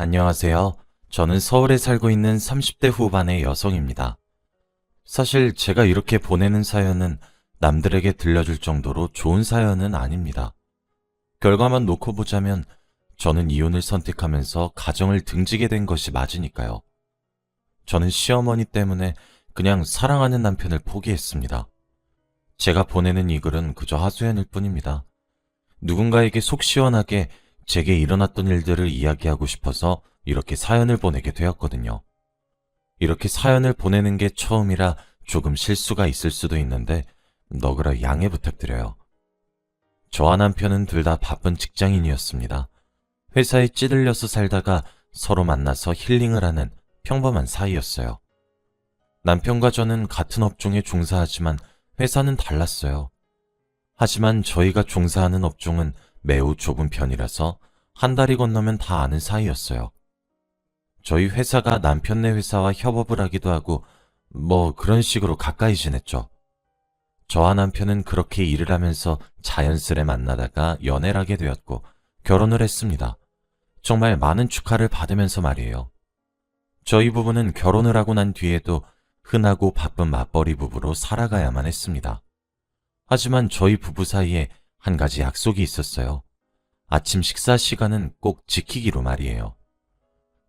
안녕하세요. 저는 서울에 살고 있는 30대 후반의 여성입니다. 사실 제가 이렇게 보내는 사연은 남들에게 들려줄 정도로 좋은 사연은 아닙니다. 결과만 놓고 보자면 저는 이혼을 선택하면서 가정을 등지게 된 것이 맞으니까요. 저는 시어머니 때문에 그냥 사랑하는 남편을 포기했습니다. 제가 보내는 이 글은 그저 하소연일 뿐입니다. 누군가에게 속 시원하게 제게 일어났던 일들을 이야기하고 싶어서 이렇게 사연을 보내게 되었거든요. 이렇게 사연을 보내는 게 처음이라 조금 실수가 있을 수도 있는데 너그러 양해 부탁드려요. 저와 남편은 둘 다 바쁜 직장인이었습니다. 회사에 찌들려서 살다가 서로 만나서 힐링을 하는 평범한 사이였어요. 남편과 저는 같은 업종에 종사하지만 회사는 달랐어요. 하지만 저희가 종사하는 업종은 매우 좁은 편이라서 한 달이 건너면 다 아는 사이였어요. 저희 회사가 남편네 회사와 협업을 하기도 하고 뭐 그런 식으로 가까이 지냈죠. 저와 남편은 그렇게 일을 하면서 자연스레 만나다가 연애를 하게 되었고 결혼을 했습니다. 정말 많은 축하를 받으면서 말이에요. 저희 부부는 결혼을 하고 난 뒤에도 흔하고 바쁜 맞벌이 부부로 살아가야만 했습니다. 하지만 저희 부부 사이에 한 가지 약속이 있었어요. 아침 식사 시간은 꼭 지키기로 말이에요.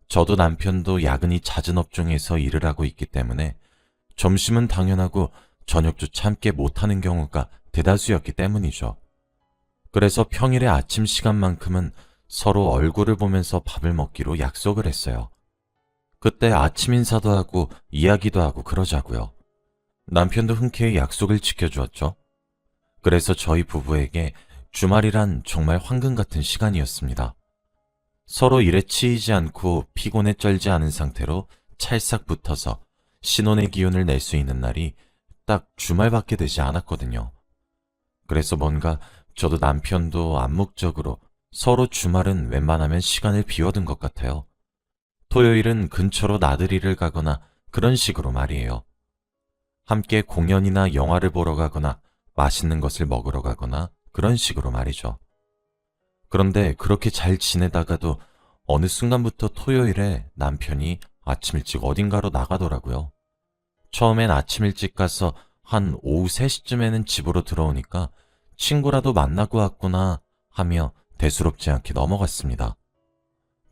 저도 남편도 야근이 잦은 업종에서 일을 하고 있기 때문에 점심은 당연하고 저녁조차 함께 못하는 경우가 대다수였기 때문이죠. 그래서 평일에 아침 시간만큼은 서로 얼굴을 보면서 밥을 먹기로 약속을 했어요. 그때 아침 인사도 하고 이야기도 하고 그러자고요. 남편도 흔쾌히 약속을 지켜주었죠. 그래서 저희 부부에게 주말이란 정말 황금 같은 시간이었습니다. 서로 일에 치이지 않고 피곤에 쩔지 않은 상태로 찰싹 붙어서 신혼의 기운을 낼 수 있는 날이 딱 주말밖에 되지 않았거든요. 그래서 뭔가 저도 남편도 암묵적으로 서로 주말은 웬만하면 시간을 비워둔 것 같아요. 토요일은 근처로 나들이를 가거나 그런 식으로 말이에요. 함께 공연이나 영화를 보러 가거나 맛있는 것을 먹으러 가거나 그런 식으로 말이죠. 그런데 그렇게 잘 지내다가도 어느 순간부터 토요일에 남편이 아침 일찍 어딘가로 나가더라고요. 처음엔 아침 일찍 가서 한 오후 3시쯤에는 집으로 들어오니까 친구라도 만나고 왔구나 하며 대수롭지 않게 넘어갔습니다.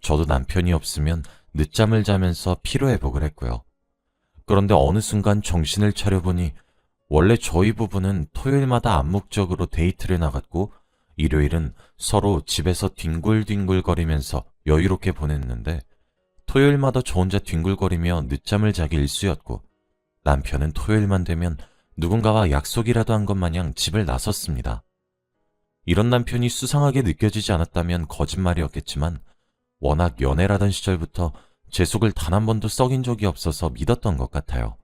저도 남편이 없으면 늦잠을 자면서 피로회복을 했고요. 그런데 어느 순간 정신을 차려보니 원래 저희 부부는 토요일마다 암묵적으로 데이트를 나갔고 일요일은 서로 집에서 뒹굴뒹굴거리면서 여유롭게 보냈는데 토요일마다 저 혼자 뒹굴거리며 늦잠을 자기 일쑤였고 남편은 토요일만 되면 누군가와 약속이라도 한 것 마냥 집을 나섰습니다. 이런 남편이 수상하게 느껴지지 않았다면 거짓말이었겠지만 워낙 연애라던 시절부터 제 속을 단 한 번도 썩인 적이 없어서 믿었던 것 같아요.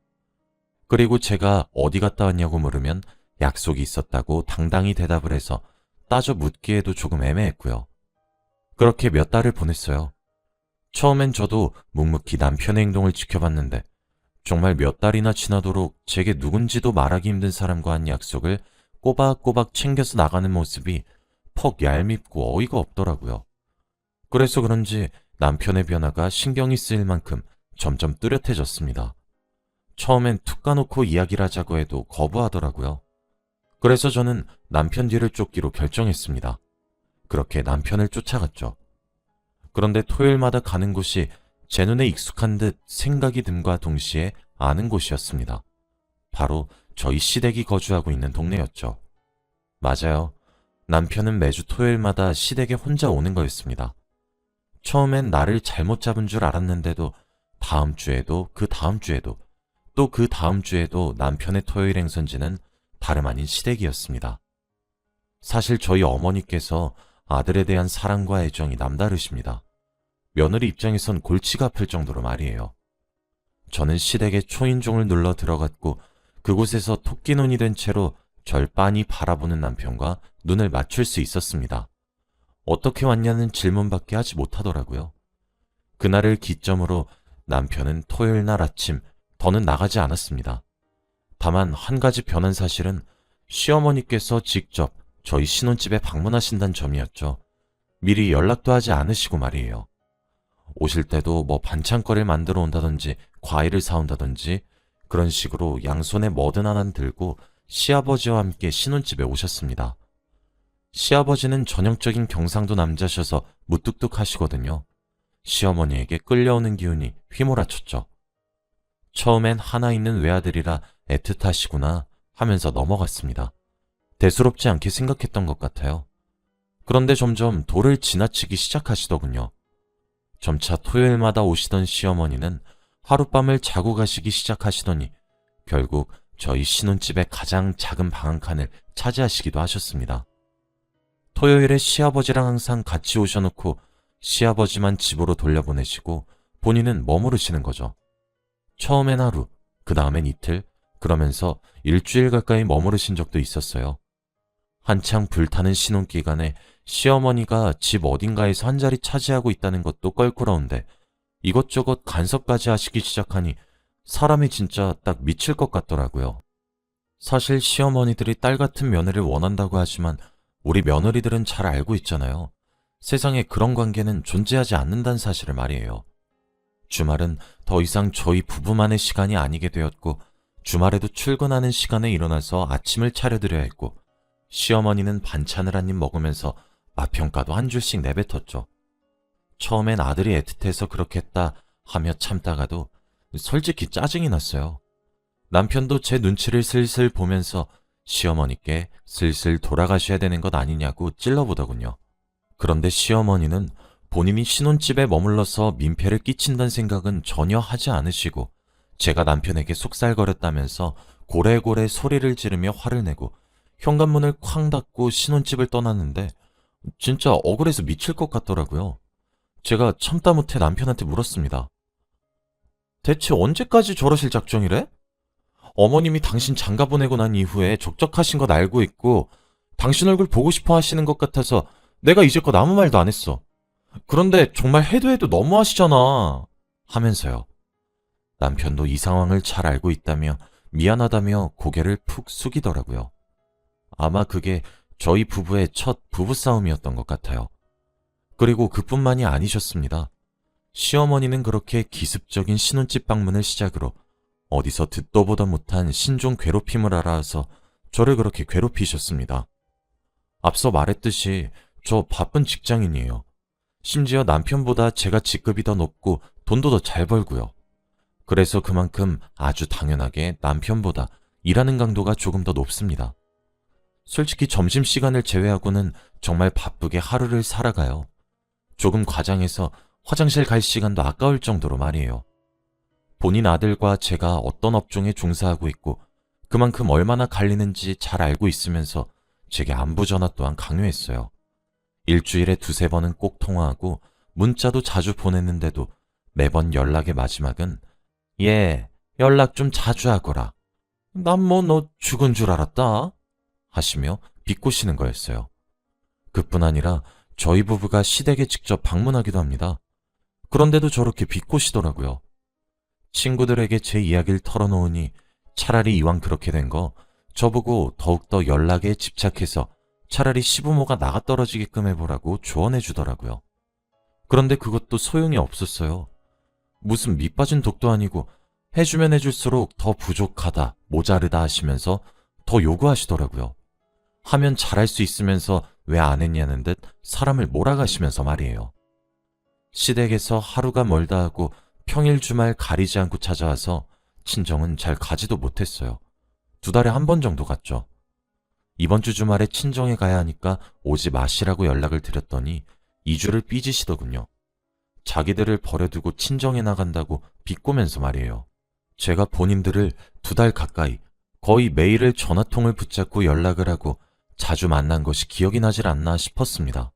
그리고 제가 어디 갔다 왔냐고 물으면 약속이 있었다고 당당히 대답을 해서 따져 묻기에도 조금 애매했고요. 그렇게 몇 달을 보냈어요. 처음엔 저도 묵묵히 남편의 행동을 지켜봤는데 정말 몇 달이나 지나도록 제게 누군지도 말하기 힘든 사람과 한 약속을 꼬박꼬박 챙겨서 나가는 모습이 퍽 얄밉고 어이가 없더라고요. 그래서 그런지 남편의 변화가 신경이 쓰일 만큼 점점 뚜렷해졌습니다. 처음엔 툭 까놓고 이야기를 하자고 해도 거부하더라고요. 그래서 저는 남편 뒤를 쫓기로 결정했습니다. 그렇게 남편을 쫓아갔죠. 그런데 토요일마다 가는 곳이 제 눈에 익숙한 듯 생각이 듦과 동시에 아는 곳이었습니다. 바로 저희 시댁이 거주하고 있는 동네였죠. 맞아요. 남편은 매주 토요일마다 시댁에 혼자 오는 거였습니다. 처음엔 나를 잘못 잡은 줄 알았는데도 다음 주에도 그 다음 주에도 또 그 다음 주에도 남편의 토요일 행선지는 다름 아닌 시댁이었습니다. 사실 저희 어머니께서 아들에 대한 사랑과 애정이 남다르십니다. 며느리 입장에선 골치가 아플 정도로 말이에요. 저는 시댁에 초인종을 눌러 들어갔고 그곳에서 토끼눈이 된 채로 절 빤히 바라보는 남편과 눈을 맞출 수 있었습니다. 어떻게 왔냐는 질문밖에 하지 못하더라고요. 그날을 기점으로 남편은 토요일 날 아침 더는 나가지 않았습니다. 다만 한 가지 변한 사실은 시어머니께서 직접 저희 신혼집에 방문하신다는 점이었죠. 미리 연락도 하지 않으시고 말이에요. 오실 때도 뭐 반찬거리를 만들어 온다든지 과일을 사온다든지 그런 식으로 양손에 뭐든 하나 들고 시아버지와 함께 신혼집에 오셨습니다. 시아버지는 전형적인 경상도 남자셔서 무뚝뚝 하시거든요. 시어머니에게 끌려오는 기운이 휘몰아쳤죠. 처음엔 하나 있는 외아들이라 애틋하시구나 하면서 넘어갔습니다. 대수롭지 않게 생각했던 것 같아요. 그런데 점점 도를 지나치기 시작하시더군요. 점차 토요일마다 오시던 시어머니는 하룻밤을 자고 가시기 시작하시더니 결국 저희 신혼집의 가장 작은 방 한 칸을 차지하시기도 하셨습니다. 토요일에 시아버지랑 항상 같이 오셔놓고 시아버지만 집으로 돌려보내시고 본인은 머무르시는 거죠. 처음엔 하루, 그 다음엔 이틀, 그러면서 일주일 가까이 머무르신 적도 있었어요. 한창 불타는 신혼기간에 시어머니가 집 어딘가에서 한 자리 차지하고 있다는 것도 껄끄러운데 이것저것 간섭까지 하시기 시작하니 사람이 진짜 딱 미칠 것 같더라고요. 사실 시어머니들이 딸 같은 며느리를 원한다고 하지만 우리 며느리들은 잘 알고 있잖아요. 세상에 그런 관계는 존재하지 않는다는 사실을 말이에요. 주말은 더 이상 저희 부부만의 시간이 아니게 되었고 주말에도 출근하는 시간에 일어나서 아침을 차려드려야 했고 시어머니는 반찬을 한 입 먹으면서 맛평가도 한 줄씩 내뱉었죠. 처음엔 아들이 애틋해서 그렇게 했다 하며 참다가도 솔직히 짜증이 났어요. 남편도 제 눈치를 슬슬 보면서 시어머니께 슬슬 돌아가셔야 되는 것 아니냐고 찔러보더군요. 그런데 시어머니는 본인이 신혼집에 머물러서 민폐를 끼친다는 생각은 전혀 하지 않으시고 제가 남편에게 속살거렸다면서 고래고래 소리를 지르며 화를 내고 현관문을 쾅 닫고 신혼집을 떠났는데 진짜 억울해서 미칠 것 같더라고요. 제가 참다 못해 남편한테 물었습니다. 대체 언제까지 저러실 작정이래? 어머님이 당신 장가 보내고 난 이후에 적적하신 것 알고 있고 당신 얼굴 보고 싶어 하시는 것 같아서 내가 이제껏 아무 말도 안 했어. 그런데 정말 해도 너무하시잖아. 하면서요. 남편도 이 상황을 잘 알고 있다며 미안하다며 고개를 푹 숙이더라고요. 아마 그게 저희 부부의 첫 부부싸움이었던 것 같아요. 그리고 그뿐만이 아니셨습니다. 시어머니는 그렇게 기습적인 신혼집 방문을 시작으로 어디서 듣도 보도 못한 신종 괴롭힘을 알아서 저를 그렇게 괴롭히셨습니다. 앞서 말했듯이 저 바쁜 직장인이에요. 심지어 남편보다 제가 직급이 더 높고 돈도 더 잘 벌고요. 그래서 그만큼 아주 당연하게 남편보다 일하는 강도가 조금 더 높습니다. 솔직히 점심시간을 제외하고는 정말 바쁘게 하루를 살아가요. 조금 과장해서 화장실 갈 시간도 아까울 정도로 말이에요. 본인 아들과 제가 어떤 업종에 종사하고 있고 그만큼 얼마나 갈리는지 잘 알고 있으면서 제게 안부 전화 또한 강요했어요. 일주일에 2~3번은 꼭 통화하고 문자도 자주 보냈는데도 매번 연락의 마지막은 예, 연락 좀 자주 하거라. 난 뭐 너 죽은 줄 알았다? 하시며 비꼬시는 거였어요. 그뿐 아니라 저희 부부가 시댁에 직접 방문하기도 합니다. 그런데도 저렇게 비꼬시더라고요. 친구들에게 제 이야기를 털어놓으니 차라리 이왕 그렇게 된 거 저보고 더욱더 연락에 집착해서 차라리 시부모가 나가 떨어지게끔 해보라고 조언해 주더라고요. 그런데 그것도 소용이 없었어요. 무슨 밑빠진 독도 아니고 해주면 해줄수록 더 부족하다, 모자르다 하시면서 더 요구하시더라고요. 하면 잘할 수 있으면서 왜 안 했냐는 듯 사람을 몰아가시면서 말이에요. 시댁에서 하루가 멀다 하고 평일 주말 가리지 않고 찾아와서 친정은 잘 가지도 못했어요. 2달에 1번 정도 갔죠. 이번 주 주말에 친정에 가야 하니까 오지 마시라고 연락을 드렸더니 2주를 삐지시더군요. 자기들을 버려두고 친정에 나간다고 비꼬면서 말이에요. 제가 본인들을 2달 가까이 거의 매일을 전화통을 붙잡고 연락을 하고 자주 만난 것이 기억이 나질 않나 싶었습니다.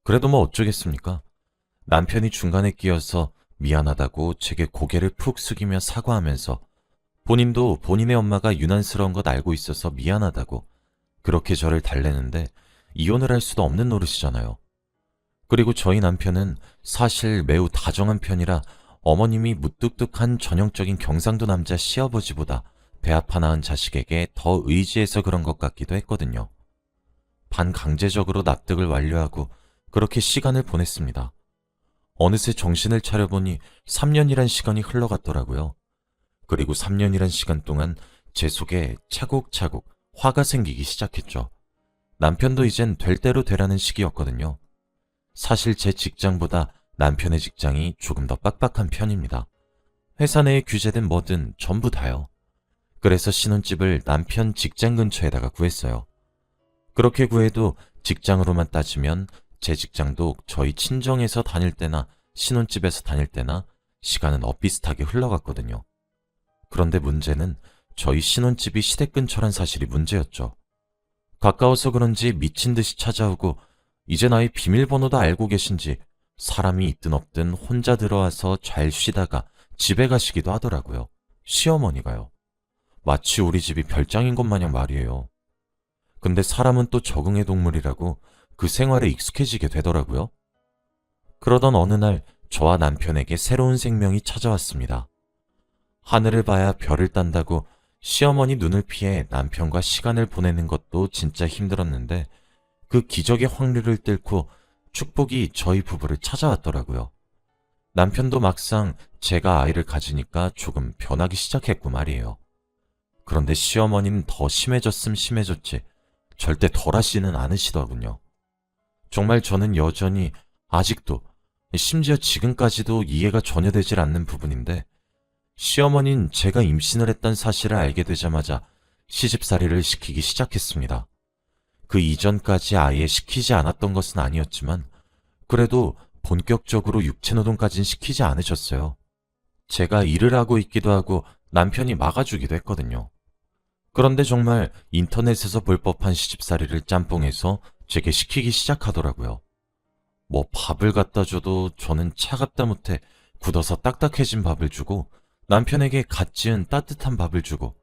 그래도 뭐 어쩌겠습니까? 남편이 중간에 끼어서 미안하다고 제게 고개를 푹 숙이며 사과하면서 본인도 본인의 엄마가 유난스러운 것 알고 있어서 미안하다고 그렇게 저를 달래는데 이혼을 할 수도 없는 노릇이잖아요. 그리고 저희 남편은 사실 매우 다정한 편이라 어머님이 무뚝뚝한 전형적인 경상도 남자 시아버지보다 배아파 낳은 자식에게 더 의지해서 그런 것 같기도 했거든요. 반강제적으로 납득을 완료하고 그렇게 시간을 보냈습니다. 어느새 정신을 차려보니 3년이란 시간이 흘러갔더라고요. 그리고 3년이란 시간 동안 제 속에 차곡차곡 화가 생기기 시작했죠. 남편도 이젠 될 대로 되라는 시기였거든요. 사실 제 직장보다 남편의 직장이 조금 더 빡빡한 편입니다. 회사 내에 규제된 뭐든 전부 다요. 그래서 신혼집을 남편 직장 근처에다가 구했어요. 그렇게 구해도 직장으로만 따지면 제 직장도 저희 친정에서 다닐 때나 신혼집에서 다닐 때나 시간은 엇비슷하게 흘러갔거든요. 그런데 문제는 저희 신혼집이 시댁 근처란 사실이 문제였죠. 가까워서 그런지 미친 듯이 찾아오고 이제 나의 비밀번호도 알고 계신지 사람이 있든 없든 혼자 들어와서 잘 쉬다가 집에 가시기도 하더라고요. 시어머니가요. 마치 우리 집이 별장인 것 마냥 말이에요. 근데 사람은 또 적응의 동물이라고 그 생활에 익숙해지게 되더라고요. 그러던 어느 날 저와 남편에게 새로운 생명이 찾아왔습니다. 하늘을 봐야 별을 딴다고 시어머니 눈을 피해 남편과 시간을 보내는 것도 진짜 힘들었는데 그 기적의 확률을 뚫고 축복이 저희 부부를 찾아왔더라고요. 남편도 막상 제가 아이를 가지니까 조금 변하기 시작했고 말이에요. 그런데 시어머니는 더 심해졌음 심해졌지 절대 덜하지는 않으시더군요. 정말 저는 여전히 아직도 심지어 지금까지도 이해가 전혀 되질 않는 부분인데 시어머니는 제가 임신을 했다는 사실을 알게 되자마자 시집살이를 시키기 시작했습니다. 그 이전까지 아예 시키지 않았던 것은 아니었지만 그래도 본격적으로 육체노동까진 시키지 않으셨어요. 제가 일을 하고 있기도 하고 남편이 막아주기도 했거든요. 그런데 정말 인터넷에서 볼 법한 시집살이를 짬뽕해서 제게 시키기 시작하더라고요. 뭐 밥을 갖다 줘도 저는 차갑다 못해 굳어서 딱딱해진 밥을 주고 남편에게 갓 지은 따뜻한 밥을 주고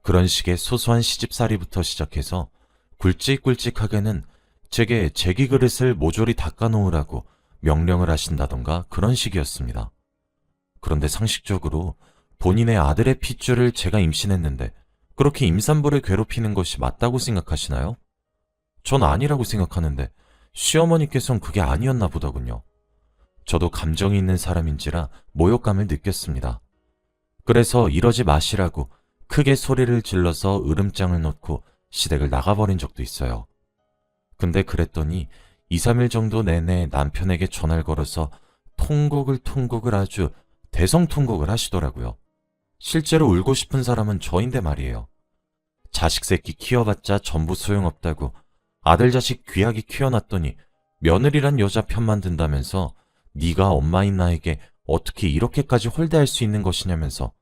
그런 식의 소소한 시집살이부터 시작해서 굵직굵직하게는 제게 제기 그릇을 모조리 닦아놓으라고 명령을 하신다던가 그런 식이었습니다. 그런데 상식적으로 본인의 아들의 핏줄을 제가 임신했는데 그렇게 임산부를 괴롭히는 것이 맞다고 생각하시나요? 전 아니라고 생각하는데 시어머니께선 그게 아니었나 보더군요. 저도 감정이 있는 사람인지라 모욕감을 느꼈습니다. 그래서 이러지 마시라고 크게 소리를 질러서 으름장을 놓고 시댁을 나가버린 적도 있어요. 근데 그랬더니 2, 3일 정도 내내 남편에게 전화를 걸어서 통곡을 아주 대성통곡을 하시더라고요. 실제로 울고 싶은 사람은 저인데 말이에요. 자식 새끼 키워봤자 전부 소용없다고 아들 자식 귀하게 키워놨더니 며느리란 여자 편만 든다면서 네가 엄마인 나에게 어떻게 이렇게까지 홀대할 수 있는 것이냐면서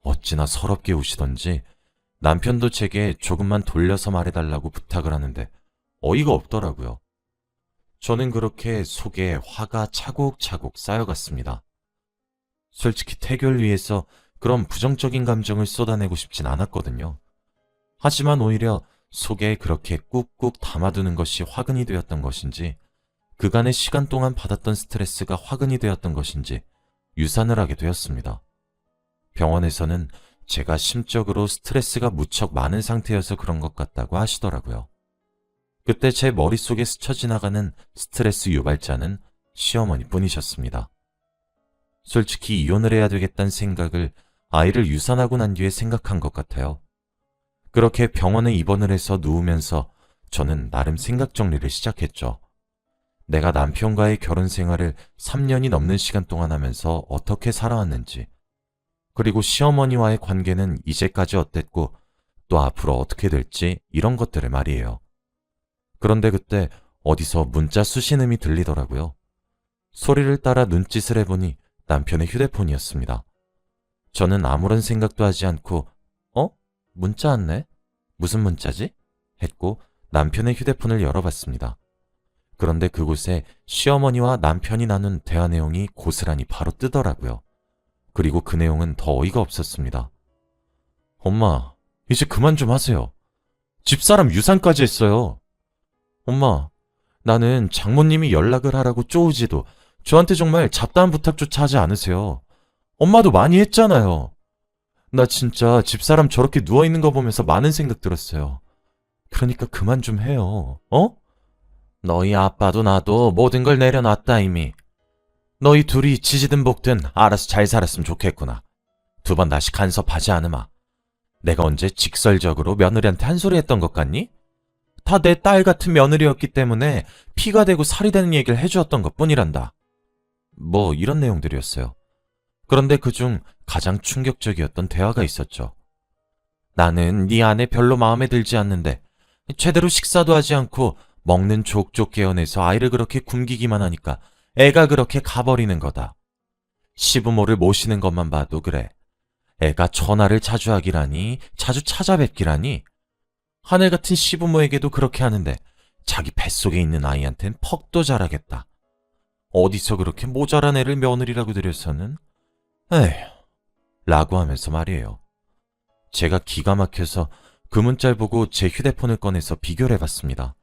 어찌나 서럽게 우시던지 남편도 제게 조금만 돌려서 말해달라고 부탁을 하는데 어이가 없더라고요. 저는 그렇게 속에 화가 차곡차곡 쌓여갔습니다. 솔직히 태교를 위해서 그런 부정적인 감정을 쏟아내고 싶진 않았거든요. 하지만 오히려 속에 그렇게 꾹꾹 담아두는 것이 화근이 되었던 것인지 그간의 시간 동안 받았던 스트레스가 화근이 되었던 것인지 유산을 하게 되었습니다. 병원에서는 제가 심적으로 스트레스가 무척 많은 상태여서 그런 것 같다고 하시더라고요. 그때 제 머릿속에 스쳐 지나가는 스트레스 유발자는 시어머니 뿐이셨습니다. 솔직히 이혼을 해야 되겠다는 생각을 아이를 유산하고 난 뒤에 생각한 것 같아요. 그렇게 병원에 입원을 해서 누우면서 저는 나름 생각 정리를 시작했죠. 내가 남편과의 결혼 생활을 3년이 넘는 시간 동안 하면서 어떻게 살아왔는지, 그리고 시어머니와의 관계는 이제까지 어땠고 또 앞으로 어떻게 될지 이런 것들을 말이에요. 그런데 그때 어디서 문자 수신음이 들리더라고요. 소리를 따라 눈짓을 해보니 남편의 휴대폰이었습니다. 저는 아무런 생각도 하지 않고 문자 왔네? 무슨 문자지? 했고 남편의 휴대폰을 열어봤습니다. 그런데 그곳에 시어머니와 남편이 나눈 대화 내용이 고스란히 바로 뜨더라고요. 그리고 그 내용은 더 어이가 없었습니다. 엄마, 이제 그만 좀 하세요. 집사람 유산까지 했어요. 엄마, 나는 장모님이 연락을 하라고 쪼우지도 저한테 정말 잡다한 부탁조차 하지 않으세요. 엄마도 많이 했잖아요. 나 진짜 집사람 저렇게 누워있는 거 보면서 많은 생각 들었어요. 그러니까 그만 좀 해요. 너희 아빠도 나도 모든 걸 내려놨다 이미. 너희 둘이 지지든 볶든 알아서 잘 살았으면 좋겠구나. 2번 다시 간섭하지 않으마. 내가 언제 직설적으로 며느리한테 한 소리 했던 것 같니? 다 내 딸 같은 며느리였기 때문에 피가 되고 살이 되는 얘기를 해주었던 것 뿐이란다. 뭐 이런 내용들이었어요. 그런데 그중 가장 충격적이었던 대화가 있었죠. 나는 네 아내 별로 마음에 들지 않는데 제대로 식사도 하지 않고 먹는 족족 깨어내서 아이를 그렇게 굶기기만 하니까 애가 그렇게 가버리는 거다. 시부모를 모시는 것만 봐도 그래. 애가 전화를 자주 하기라니, 자주 찾아뵙기라니. 하늘 같은 시부모에게도 그렇게 하는데 자기 뱃속에 있는 아이한텐 퍽도 잘하겠다. 어디서 그렇게 모자란 애를 며느리라고 들여서는? 에휴, 라고 하면서 말이에요. 제가 기가 막혀서 그 문자를 보고 제 휴대폰을 꺼내서 비교를 해봤습니다.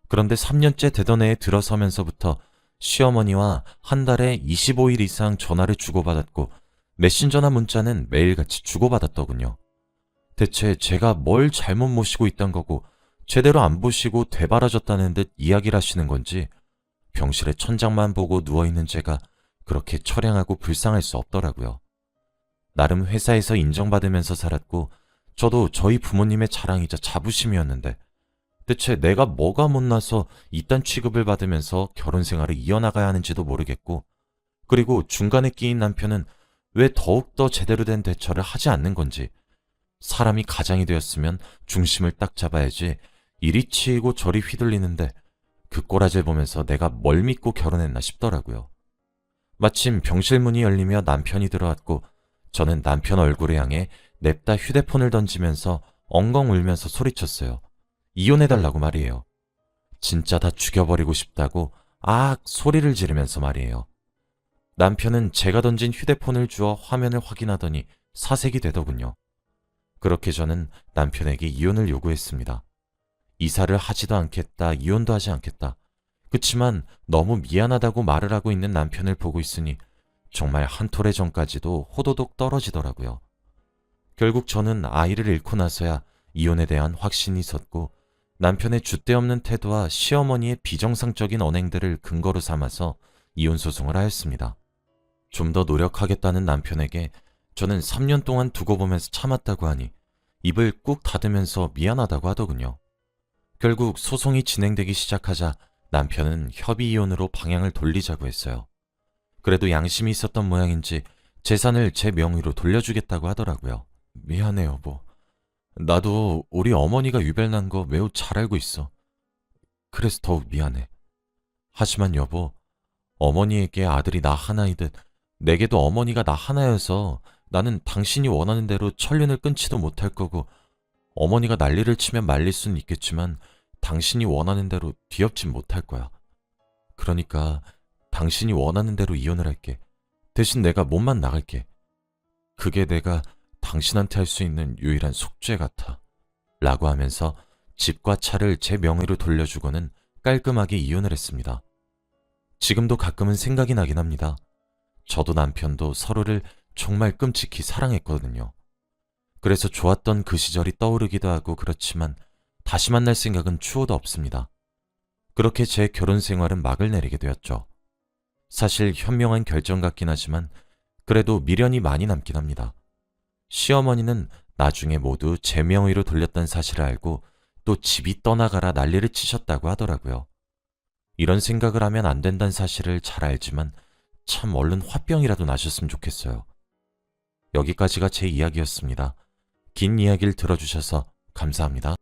그런데 3년째 되던 애에 들어서면서부터 시어머니와 한 달에 25일 이상 전화를 주고받았고 메신저나 문자는 매일같이 주고받았더군요. 대체 제가 뭘 잘못 모시고 있단 거고 제대로 안 보시고 되바라졌다는 듯 이야기를 하시는 건지 병실에 천장만 보고 누워있는 제가 그렇게 처량하고 불쌍할 수 없더라고요. 나름 회사에서 인정받으면서 살았고 저도 저희 부모님의 자랑이자 자부심이었는데 대체 내가 뭐가 못나서 이딴 취급을 받으면서 결혼 생활을 이어나가야 하는지도 모르겠고 그리고 중간에 끼인 남편은 왜 더욱더 제대로 된 대처를 하지 않는 건지 사람이 가장이 되었으면 중심을 딱 잡아야지 이리 치이고 저리 휘둘리는데 그 꼬라지를 보면서 내가 뭘 믿고 결혼했나 싶더라고요. 마침 병실 문이 열리며 남편이 들어왔고 저는 남편 얼굴을 향해 냅다 휴대폰을 던지면서 엉엉 울면서 소리쳤어요. 이혼해달라고 말이에요. 진짜 다 죽여버리고 싶다고 소리를 지르면서 말이에요. 남편은 제가 던진 휴대폰을 주어 화면을 확인하더니 사색이 되더군요. 그렇게 저는 남편에게 이혼을 요구했습니다. 이사를 하지도 않겠다, 이혼도 하지 않겠다. 그치만 너무 미안하다고 말을 하고 있는 남편을 보고 있으니 정말 한 톨의 정까지도 호도독 떨어지더라고요. 결국 저는 아이를 잃고 나서야 이혼에 대한 확신이 섰고 남편의 줏대없는 태도와 시어머니의 비정상적인 언행들을 근거로 삼아서 이혼소송을 하였습니다. 좀 더 노력하겠다는 남편에게 저는 3년 동안 두고 보면서 참았다고 하니 입을 꾹 닫으면서 미안하다고 하더군요. 결국 소송이 진행되기 시작하자 남편은 협의 이혼으로 방향을 돌리자고 했어요. 그래도 양심이 있었던 모양인지 재산을 제 명의로 돌려주겠다고 하더라고요. 미안해 여보. 나도 우리 어머니가 유별난 거 매우 잘 알고 있어. 그래서 더욱 미안해. 하지만 여보, 어머니에게 아들이 나 하나이듯 내게도 어머니가 나 하나여서 나는 당신이 원하는 대로 천륜을 끊지도 못할 거고 어머니가 난리를 치면 말릴 수는 있겠지만 당신이 원하는 대로 뒤엎진 못할 거야. 그러니까 당신이 원하는 대로 이혼을 할게. 대신 내가 몸만 나갈게. 그게 내가 당신한테 할 수 있는 유일한 속죄 같아. 라고 하면서 집과 차를 제 명의로 돌려주고는 깔끔하게 이혼을 했습니다. 지금도 가끔은 생각이 나긴 합니다. 저도 남편도 서로를 정말 끔찍히 사랑했거든요. 그래서 좋았던 그 시절이 떠오르기도 하고 그렇지만 다시 만날 생각은 추호도 없습니다. 그렇게 제 결혼 생활은 막을 내리게 되었죠. 사실 현명한 결정 같긴 하지만 그래도 미련이 많이 남긴 합니다. 시어머니는 나중에 모두 제 명의로 돌렸던 사실을 알고 또 집이 떠나가라 난리를 치셨다고 하더라고요. 이런 생각을 하면 안 된다는 사실을 잘 알지만 참 얼른 화병이라도 나셨으면 좋겠어요. 여기까지가 제 이야기였습니다. 긴 이야기를 들어주셔서 감사합니다.